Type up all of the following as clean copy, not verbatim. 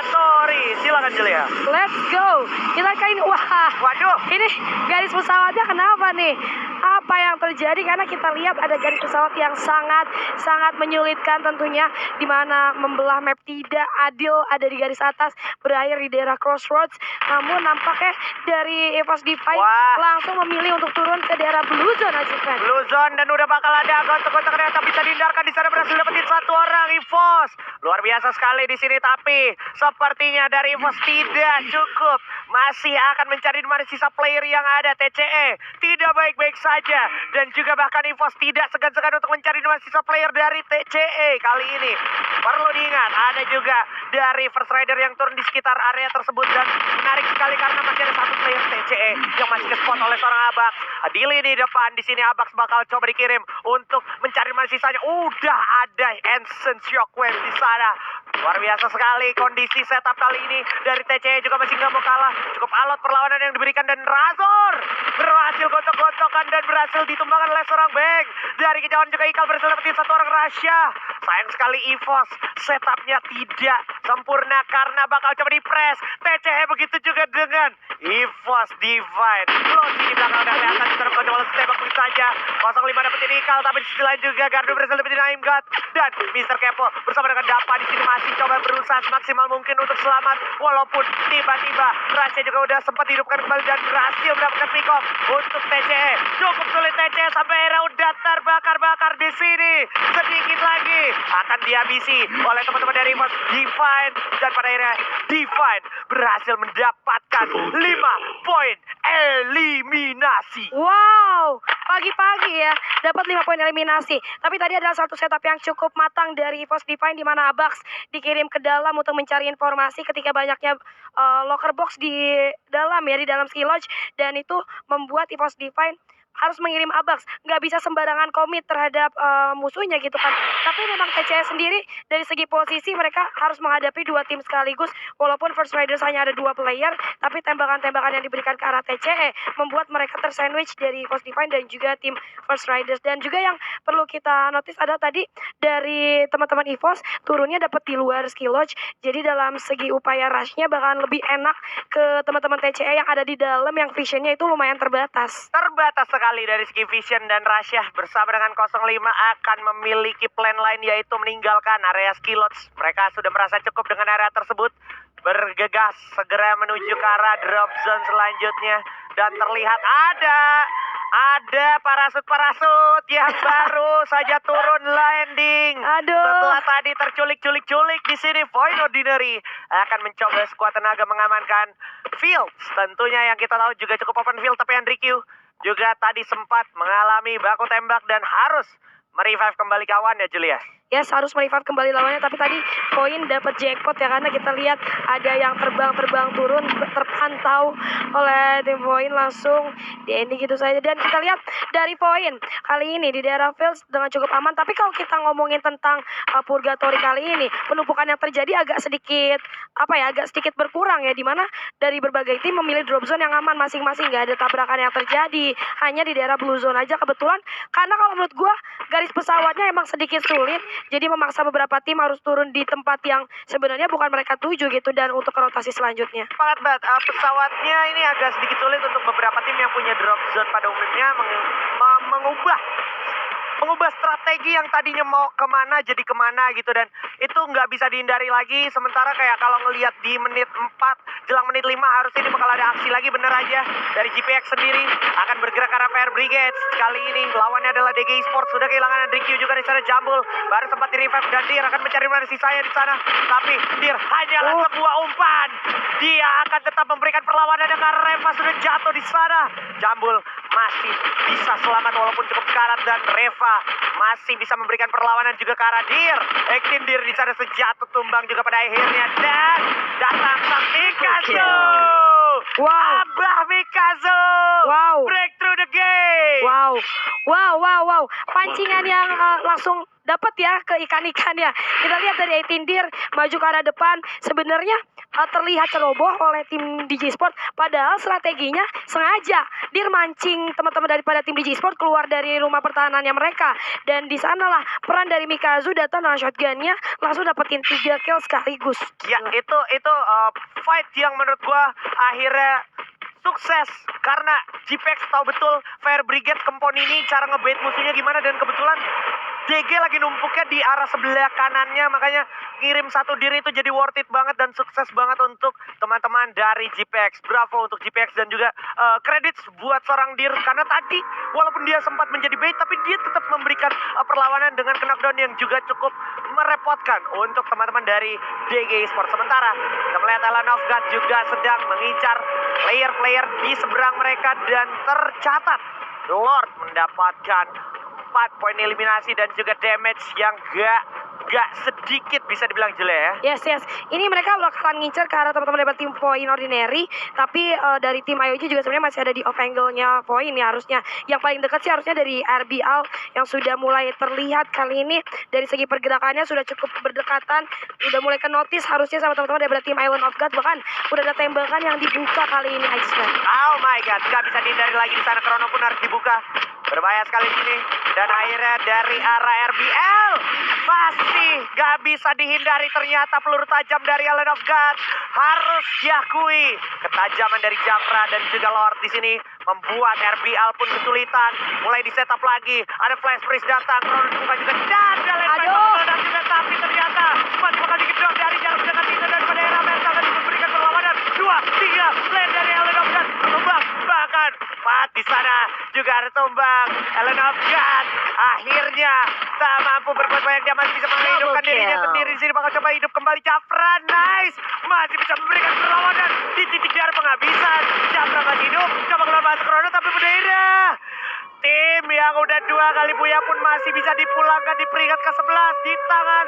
Purgatory. Silakan Julia. Let's go. Kita kali ini, wah, Waduh. ini garis pesawatnya kenapa nih? Apa yang terjadi? Karena kita lihat ada garis pesawat yang sangat menyulitkan tentunya, di mana membelah map tidak adil, ada di garis atas, berakhir di daerah crossroads. Namun nampaknya dari EVOS Divine langsung memilih untuk turun ke daerah Blue Zone aja kan. Blue Zone dan udah bakal ada gontok-gontok ternyata bisa dihindarkan di sana, berhasil dapetin satu orang EVOS. Luar biasa sekali di sini, tapi sepertinya dari EVOS tidak cukup. Masih akan mencari di mana sisa player yang ada. TCE tidak baik-baik saja, dan juga bahkan EVOS tidak segan-segan untuk mencari di mana sisa player dari TCE kali ini. Perlu diingat, ada juga dari First Rider yang turun di sekitar area tersebut, dan menarik sekali karena masih ada satu player TCE yang masih ke-spot oleh seorang Abax. Adili di depan, di sini Abax bakal coba dikirim untuk mencari mana sisanya. Udah ada Ancient Shockwave di sana. Luar biasa sekali kondisi setup kali ini dari TCE, juga masih nggak mau kalah. Cukup alot perlawanan yang diberikan, dan Razor berhasil gontok-gontokan dan berhasil ditumbangkan oleh seorang Bang. Dari kejauhan juga Ikal berhasil dapetin satu orang Rasya. Sayang sekali EVOS setupnya tidak sempurna karena bakal coba di-press. TCE begitu juga dengan EVOS Divine. Logi di belakang udah kelihatan, di sana coba tembak begitu saja. 05 dapetin Ikal, tapi di sisi lain juga Gardu berhasil dapetin Aimgat. Dan Mr. Kepo bersama dengan Dapa di sini masih coba berusaha semaksimal mungkin untuk selamat, walaupun tiba-tiba Rasya juga udah sempat dihidupkan kembali dan berhasil mendapatkan pick off untuk TCE. Cukup sulit TCE, sampai akhirnya udah terbakar-bakar di sini. Sedikit lagi akan dihabisi oleh teman-teman dari EVOS Divine, dan pada akhirnya Divine berhasil mendapatkan 5 poin eliminasi. Wow, pagi-pagi ya dapat 5 poin eliminasi. Tapi tadi adalah satu setup yang cukup matang dari EVOS Divine, di mana Abax dikirim ke dalam untuk mencari informasi ketika banyaknya locker box di dalam ya, di dalam skill lodge, dan itu membuat EVOS Divine harus mengirim Abax, nggak bisa sembarangan komit terhadap musuhnya gitu kan. Tapi memang TCE sendiri dari segi posisi mereka harus menghadapi dua tim sekaligus, walaupun First Riders hanya ada 2 player, tapi tembakan-tembakan yang diberikan ke arah TCE membuat mereka tersandwich dari EVOS Divine dan juga tim First Riders. Dan juga yang perlu kita notice ada tadi dari teman-teman EVOS turunnya dapat di luar skill lodge, jadi dalam segi upaya rushnya bahkan lebih enak ke teman-teman TCE yang ada di dalam, yang visionnya itu lumayan terbatas Sekali dari segi vision, dan Rasya bersama dengan 05 akan memiliki plan lain, yaitu meninggalkan area skill lodge. Mereka sudah merasa cukup dengan area tersebut, bergegas segera menuju ke arah drop zone selanjutnya, dan terlihat ada parasut yang baru saja turun landing. Setelah tadi terculik di sini, Void Ordinary akan mencoba sekuat tenaga mengamankan Fields. Tentunya yang kita tahu juga cukup open field, tapi Hendrik juga tadi sempat mengalami baku tembak dan harus merevive kembali kawannya, Julius. Yes, harus merevive kembali lawannya, tapi tadi Koin dapat jackpot ya, karena kita lihat ada yang terbang turun, terpantau oleh tim Koin, langsung di ending gitu saja. Dan kita lihat dari Koin kali ini di daerah Fields dengan cukup aman. Tapi kalau kita ngomongin tentang Purgatory kali ini, penumpukan yang terjadi agak sedikit berkurang ya, dimana dari berbagai tim memilih drop zone yang aman masing-masing, nggak ada tabrakan yang terjadi, hanya di daerah Blue Zone aja kebetulan. Karena kalau menurut gua garis pesawatnya emang sedikit sulit, jadi memaksa beberapa tim harus turun di tempat yang sebenarnya bukan mereka tuju gitu, dan untuk ke rotasi selanjutnya. Banget, pesawatnya ini agak sedikit sulit untuk beberapa tim yang punya drop zone pada umumnya mengubah strategi yang tadinya mau kemana jadi kemana gitu, dan itu nggak bisa dihindari lagi. Sementara kayak kalau ngelihat di menit 4 jelang menit 5 harus ini bakal ada aksi lagi, bener aja dari GPX sendiri akan bergerak ke arah Fire Brigade. Kali ini lawannya adalah DG Esports, sudah kehilangan Hendrik juga di sana. Jambul baru sempat di revive, dan Dir akan mencari mana sisanya di sana, tapi Dir hanyalah sebuah umpan. Dia akan tetap memberikan perlawanan karena Reva sudah jatuh di sana. Jambul masih bisa selamat walaupun cukup sekarat, dan Reva masih bisa memberikan perlawanan juga ke arah Dir. Ektin Dir di sana sejatuh tumbang juga pada akhirnya, dan datang sang Mikazo. Abah Mikazo. Breakthrough the game. Wow. Pancingan yang langsung dapat ya ke ikan-ikan ya. Kita lihat dari 18 Dir maju ke arah depan. Sebenarnya terlihat ceroboh oleh tim DJ Sport, padahal strateginya sengaja dia mancing teman-teman daripada tim DJ Sport keluar dari rumah pertahanannya mereka, dan di sanalah peran dari Mikazu datang dengan shotgunnya langsung dapetin 3 kill sekaligus. Ya, itu fight yang menurut gua akhirnya sukses karena GPX tahu betul Fire Brigade Kempon ini cara ngebait musuhnya gimana, dan kebetulan DG lagi numpuknya di arah sebelah kanannya, makanya ngirim satu diri itu jadi worth it banget dan sukses banget untuk teman-teman dari GPX. Bravo untuk GPX dan juga kredit buat seorang Dir karena tadi walaupun dia sempat menjadi bait tapi dia tetap memberikan perlawanan dengan knockdown yang juga cukup merepotkan untuk teman-teman dari DG Esports. Sementara kita melihat Alan of God juga sedang mengincar player-player di seberang mereka dan tercatat Lord mendapatkan 4 poin eliminasi dan juga damage yang gak sedikit bisa dibilang jelek ya. Yes. Ini mereka bakalan ngincer ke arah teman-teman dari tim Point Ordinary, tapi dari tim IOG juga sebenarnya masih ada di off angle-nya Point ya harusnya. Yang paling dekat sih harusnya dari RBL yang sudah mulai terlihat kali ini dari segi pergerakannya sudah cukup berdekatan, udah mulai ke notice harusnya sama teman-teman dari tim Island of God, bahkan udah ada tembakan yang dibuka kali ini Iceman. Oh my god, gak bisa dihindari lagi di sana, Chrono pun harus dibuka. Berbahaya sekali sini. Dan akhirnya dari arah RBL masih gak bisa dihindari, ternyata peluru tajam dari Island of God. Harus diakui ketajaman dari Jafra dan juga Lord di sini membuat RBL pun kesulitan. Mulai di setup lagi, ada flash freeze datang, Chrono dibuka juga, dan dan juga, tapi ternyata masih bakal digedor dari jarak dekat itu daripada era Merta tadi memberikan perlawanan 2-3 lane dari Island of God tumbang, bahkan di sana juga ada tumbang. Island of God akhirnya tak mampu berbuat banyak, dia masih bisa menghidupkan dirinya sendiri. Di sini bakal coba hidup kembali Jafra, nice, masih bisa memberikan perlawanan di titik darah penghabisan. Jafra masih hidup, coba keluar masuk Chrono tapi berdaerah. Tim yang udah 2 kali buya pun masih bisa dipulangkan di peringkat ke-11 di tangan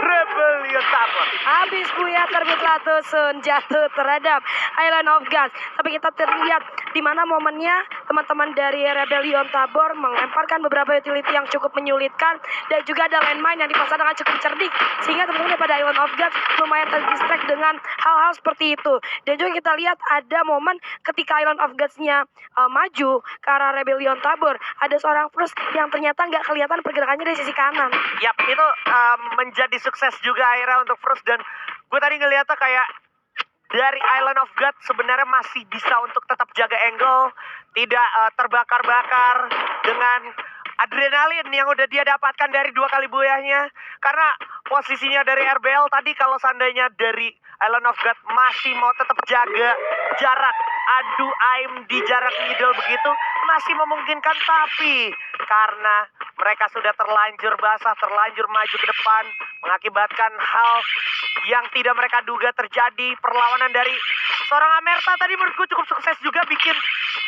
Rebellion Tabor. Habis buya terbitlah Tusun jatuh terhadap Island of God. Tapi kita terlihat di mana momennya teman-teman dari Rebellion Tabor melemparkan beberapa utility yang cukup menyulitkan, dan juga ada landmine yang dipasang dengan cukup cerdik sehingga teman-teman daripada Island of God lumayan terdistract dengan hal-hal seperti itu. Dan juga kita lihat ada momen ketika Island of Gods-nya maju ke arah Rebellion Tabor, ada seorang First yang ternyata nggak kelihatan pergerakannya dari sisi kanan. Yap, itu menjadi sukses juga akhirnya untuk First, dan gue tadi ngeliatnya kayak dari Island of God sebenarnya masih bisa untuk tetap jaga angle, tidak terbakar-bakar dengan adrenalin yang udah dia dapatkan dari 2 kali buyahnya. Karena posisinya dari RBL tadi kalau seandainya dari Island of God masih mau tetap jaga jarak, adu aim di jarak middle begitu masih memungkinkan, tapi karena mereka sudah terlanjur basah, terlanjur maju ke depan, mengakibatkan hal yang tidak mereka duga terjadi. Perlawanan dari seorang Amerta tadi menurutku cukup sukses juga, bikin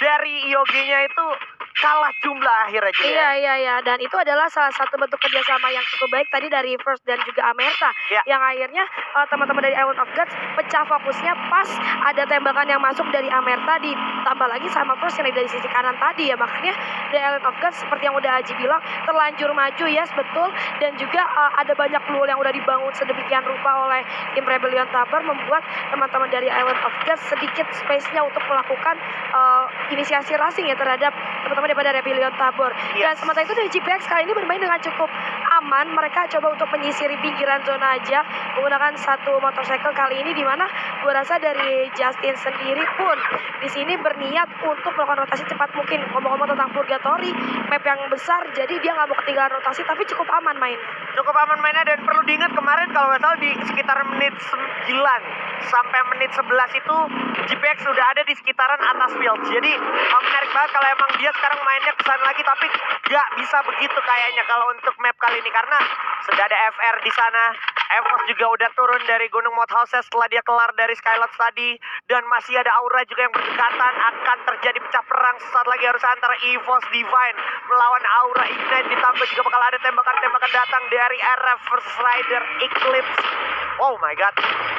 dari IOG-nya itu kalah jumlah akhirnya juga. Iya, dan itu adalah salah satu bentuk kerjasama yang cukup baik tadi dari First dan juga Amerta, yang akhirnya teman-teman dari Island of Gods pecah fokusnya pas ada tembakan yang masuk dari Amerta, ditambah lagi sama First yang dari sisi kanan tadi ya, makanya dari Island of Gods seperti yang udah Haji bilang terlanjur maju, yes betul, dan juga ada banyak peluang yang udah dibangun sedemikian rupa oleh tim Rebellion Tabor, membuat teman-teman dari Island of Gods sedikit space-nya untuk melakukan inisiasi racing ya terhadap teman-teman daripada Rebellion Tabor. Dan sementara itu dari GPX kali ini bermain dengan cukup aman, mereka coba untuk menyisiri pinggiran zona aja menggunakan satu motorcycle kali ini, dimana gue rasa dari Justin sendiri pun di sini berniat untuk melakukan rotasi cepat mungkin. Ngomong-ngomong tentang Purgatory, map yang besar, jadi dia nggak mau ketinggalan rotasi, tapi cukup aman mainnya. Cukup aman mainnya, dan perlu diingat kemarin kalau nggak salah di sekitar menit 9 sampai menit 11 itu GPX sudah ada di sekitaran atas field. Jadi menarik banget kalau emang dia sekarang mainnya kesana lagi, tapi nggak bisa begitu kayaknya kalau untuk map kali ini karena sudah ada FR di sana. Evos juga udah turun dari Gunung Mothause setelah dia kelar dari Skylots tadi, dan masih ada Aura juga yang berdekatan. Akan terjadi pecah perang sesaat lagi harus antara EVOS Divine melawan Aura Ignite, ditambah juga bakal ada tembakan-tembakan datang dari RF versus Rider Eclipse. Oh my god,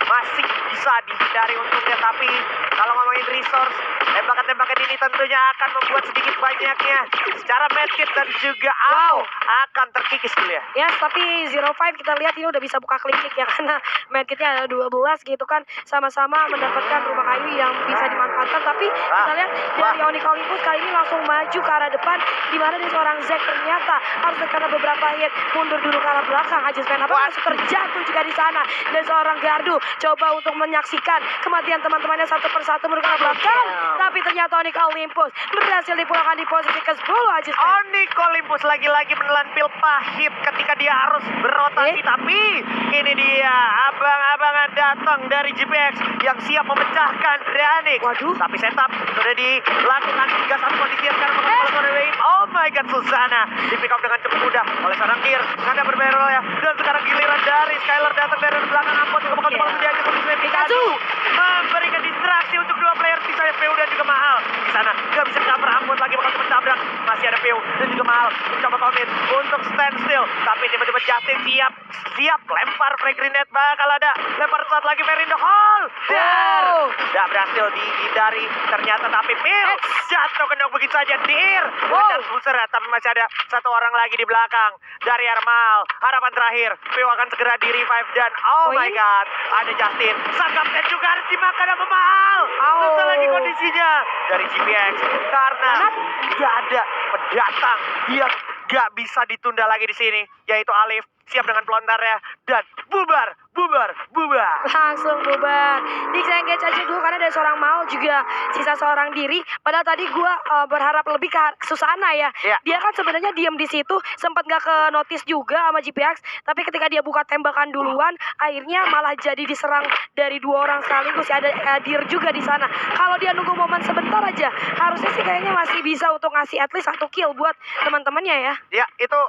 masih bisa dihindari untungnya, tapi Kalau ngomongin resource, tembakan-tembakan ini tentunya akan membuat sedikit banyaknya secara medkit dan juga ammo akan terkikis dulu ya. Ya, tapi Zero Five kita lihat ini udah bisa buka klinik ya, karena medkitnya ada 12 gitu kan, sama-sama mendapatkan rumah kayu yang bisa dimanfaatkan. Tapi kita lihat dari Onyx Olympus kali ini langsung maju ke arah depan, di mana dari seorang Zack ternyata harus karena beberapa hit mundur dulu ke arah belakang. Ajis Fan apa langsung terjatuh juga di sana, dan seorang Gardu coba untuk menyaksikan kematian teman-temannya satu persatu mundur ke arah belakang, tapi ternyata Onyx Olympus berhasil dipulangkan di posisi ke-10. Ajis Fan. Onyx Olympus lagi-lagi menelan pil pahit ketika dia harus berotasi, tapi ini dia abang-abangan datang dari GPX yang siap memecahkan Dranik. Waduh. Tapi setup sudah dilakukan hingga satu kondisi yang sekarang mengalami wave. Oh my god, Susana di pick up dengan cukup mudah oleh seorang Gear. Nggak ada berbarrel ya, dan sekarang giliran dari Skylar datang dari belakang. Ampun juga bakal coba menjadi kondisi Pikachu memberikan distraksi untuk dua player sisanya, PU dan juga Mahal. Di sana nggak bisa cover, Ampun lagi bakal coba tabrak. Masih ada PU dan juga Mahal mencoba commit untuk stand still, tapi tiba-tiba Justin siap lempar frag grenade. Bakal ada lempar saat lagi Fair in the hole. Tidak berhasil dihindari ternyata, tapi Phil jatuh kena begitu saja. Dear dan Buser, tapi masih ada satu orang lagi di belakang dari Armal. Harapan terakhir, Phil akan segera di revive dan oh my god, ada Justin. Sang kapten juga harus dimakan sama Mahal. Susah lagi kondisinya dari GPX karena tidak ada pendatang yang gak bisa ditunda lagi di sini, yaitu Alif. Siap dengan pelontarnya dan bubar. Langsung bubar. Disengage aja dulu karena dari seorang Mal juga sisa seorang diri. Padahal tadi gua berharap lebih ke Susana ya. Dia kan sebenarnya diam di situ, sempat gak ke notice juga sama GPX. Tapi ketika dia buka tembakan duluan, akhirnya malah jadi diserang dari dua orang sekaligus. Ada Adir juga di sana. Kalau dia nunggu momen sebentar aja, harusnya sih kayaknya masih bisa untuk ngasih at least 1 kill buat teman-temannya ya. Ya, itu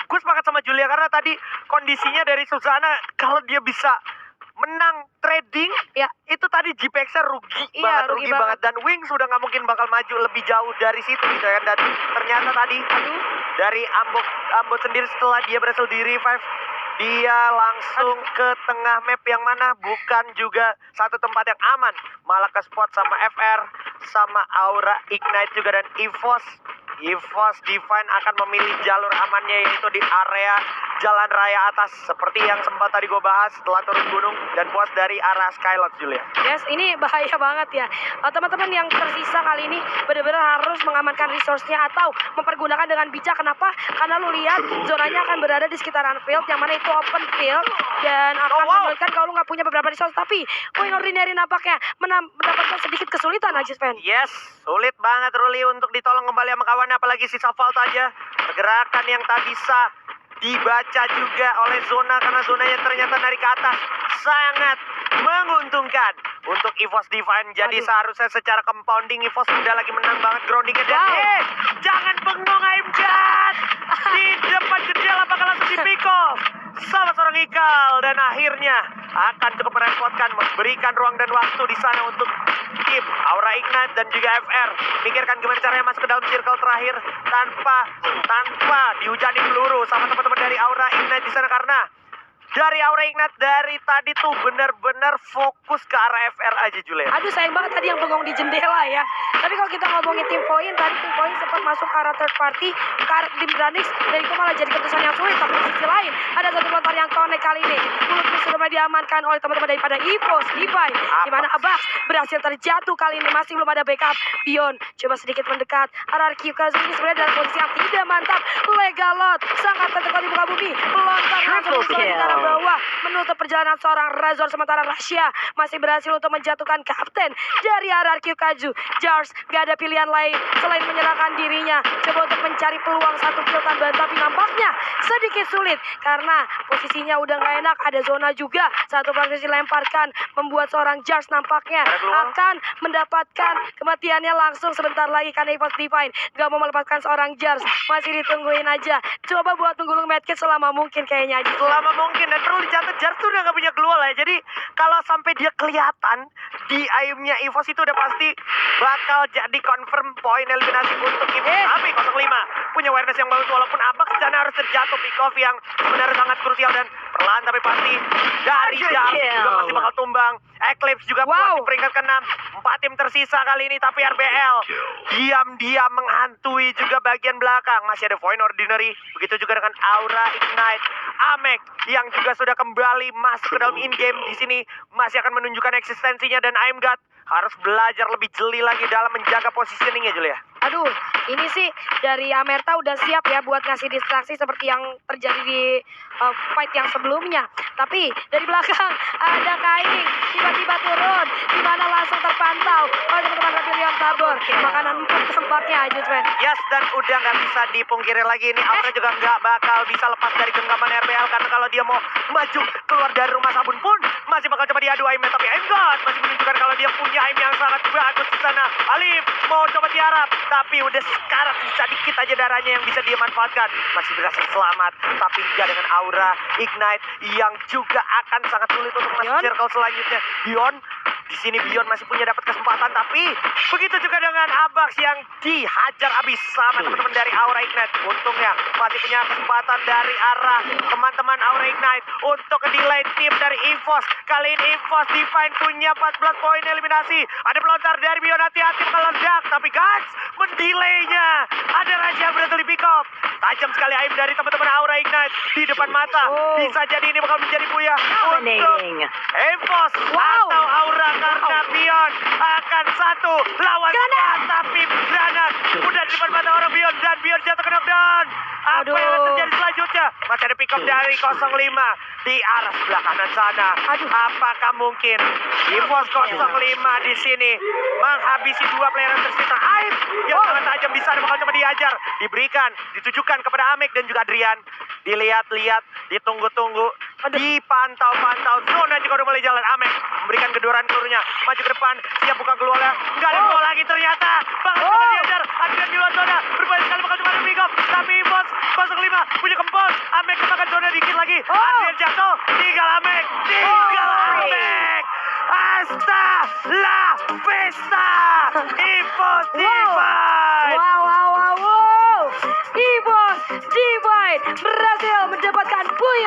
gue sepakat sama Julia karena tadi kondisinya dari Susana kalau dia bisa menang trading, ya itu tadi GPX-nya rugi rugi banget. Dan Wings sudah nggak mungkin bakal maju lebih jauh dari situ gitu ya. Dan ternyata tadi dari Ambot sendiri setelah dia berhasil di revive, dia langsung ke tengah map yang mana bukan juga satu tempat yang aman, malah ke spot sama FR, sama Aura Ignite juga dan EVOS Divine akan memilih jalur amannya, yaitu di area jalan raya atas seperti yang sempat tadi gue bahas setelah turun gunung dan puas dari arah Skylot, Julia. Yes, ini bahaya banget ya. Teman-teman yang tersisa kali ini benar-benar harus mengamankan resource-nya atau mempergunakan dengan bijak. Kenapa? Karena lu lihat zonanya akan berada di sekitaran field yang mana itu open field dan akan menyulitkan kalau lu nggak punya beberapa resource. Tapi Wing Ordinary nampaknya mendapatkan sedikit kesulitan, Ajis Fan. Yes, sulit banget Ruli untuk ditolong kembali sama kawan, apalagi sisa Vault aja. Pergerakan yang tak bisa dibaca juga oleh zona karena zonanya ternyata dari ke atas sangat menguntungkan untuk EVOS Divine. Jadi seharusnya secara compounding EVOS sudah lagi menang banget groundingnya. Dan jangan bengong Aimjad di depan jendela bakal langsung di pick off sama seorang Ikal, dan akhirnya akan cukup merepotkan, memberikan ruang dan waktu di sana untuk tim Aura Ignite dan juga FR pikirkan gimana caranya masuk ke dalam circle terakhir tanpa dihujani peluru sama teman-teman dari Aura Ignite di sana, karena dari Aura Ignite dari tadi tuh benar-benar fokus ke arah FR aja, Julia. Aduh, sayang banget tadi yang bengong di jendela ya. Tapi kalau kita ngomongin tim poin, tadi tim poin sempat masuk ke arah third party, ke arah tim Dranix, dan itu malah jadi keputusan yang sulit. Tapi di sisi lain, ada satu pelontar yang connect kali ini. Mulut sudah mulai diamankan oleh teman-teman daripada EVOS Divine, di mana Abax berhasil terjatuh kali ini. Masih belum ada backup. Bion coba sedikit mendekat. RRQ Kazu ini sebenarnya dalam posisi yang tidak mantap. Legalot sangat terdekat di muka bumi. Pelontar langsung ke arah bawah menutup perjalanan seorang Razor, sementara Rasya masih berhasil untuk menjatuhkan kapten dari RRQ Kaju. Jars gak ada pilihan lain selain menyerahkan dirinya, coba untuk mencari peluang 1 kill tambahan, tapi nampaknya sedikit sulit karena posisinya udah gak enak. Ada zona juga, satu posisi lemparkan membuat seorang Jars nampaknya akan mendapatkan kematiannya langsung sebentar lagi karena EVOS Divine gak mau melepaskan seorang Jars. Masih ditungguin aja, coba buat menggulung medkit selama mungkin kayaknya aja. Selama mungkin, dan perlu dicatat Jars tuh udah gak punya glue ya. Jadi kalau sampai dia kelihatan di aimnya EVOS itu udah pasti bakal jadi confirm poin eliminasi untuk EVOS. Tapi 05 punya awareness yang bagus, walaupun Abax sana harus terjatuh pick off yang sebenarnya sangat krusial, dan perlahan tapi pasti dari Jars juga masih bakal bakal tumbang. Eclipse juga Wow. masih peringkat ke-6. 4 tim tersisa kali ini, tapi RBL diam-diam menghantui juga bagian belakang. Masih ada Void Ordinary, begitu juga dengan Aura Ignite. Amek yang juga sudah kembali masuk ke dalam in-game di sini masih akan menunjukkan eksistensinya, dan Aimgat harus belajar lebih jeli lagi dalam menjaga positioningnya, Julia. Aduh, ini sih dari Amerta udah siap ya buat ngasih distraksi seperti yang terjadi di fight yang sebelumnya. Tapi dari belakang ada Kaing tiba-tiba turun, di mana langsung terpantau oleh teman-teman Rebellion Tabor. Makanan empuk tempatnya Judgment. Yes, dan udah nggak bisa dipungkiri lagi ini Aura juga nggak bakal bisa lepas dari genggaman RBL, karena kalau dia mau maju keluar dari rumah sabun pun masih bakal coba diadu aimnya, tapi Aimgat masih menunjukkan kalau dia punya aim yang sangat bagus di sana. Alif mau coba tiarap, tapi udah sekarat, sisa dikit aja darahnya yang bisa dia manfaatkan. Masih berhasil selamat, tapi enggak dengan Aura Ignite yang juga akan sangat sulit untuk masuk Bion? circle selanjutnya. Bion di sini Bion masih punya dapat kesempatan, tapi begitu juga dengan Abax yang dihajar habis sama teman-teman dari Aura Ignite. Untungnya masih punya kesempatan dari arah teman-teman Aura Ignite untuk delay tim dari EVOS. Kali ini EVOS Divine punya 14 poin eliminasi. Ada pelontar dari Bion, hati-hati meledak, tapi Guns mendelaynya. Ada Raja yang berhasil di pick up. Tajam sekali aim dari teman-teman Aura Ignite di depan mata. Bisa jadi ini bakal menjadi buyah untuk EVOS atau Aura, karena Bion akan 1 lawan 4, tapi granat udah di depan mata orang Bion, dan Bion jatuh ke knockdown. Apa Aduh. yang akan terjadi selanjutnya? Masih ada pick up dari 05 di arah sebelah kanan sana. Apakah mungkin EVOS 05 di sini menghabisi 2 player yang tersisa? Aib yang sangat tajam di sana bakal coba diajar, diberikan, ditujukan kepada Amek dan juga Adrian. Dilihat-lihat, ditunggu-tunggu, dipantau-pantau. Zona juga udah mulai jalan. Amek memberikan gedoran pelurunya, maju ke depan, siap buka keluar. Nggak ada gol lagi ternyata. Bakal coba diajar. Adrian di luar zona, berbalik sekali bakal coba pick up, tapi EVOS 05 punya kempot. Amek kemakan zona dikit lagi. Adrian jatuh, tinggal Amek, Amek. Hasta la vista, EVOS Divine. Wow. EVOS Divine berhasil mendapatkan booyah.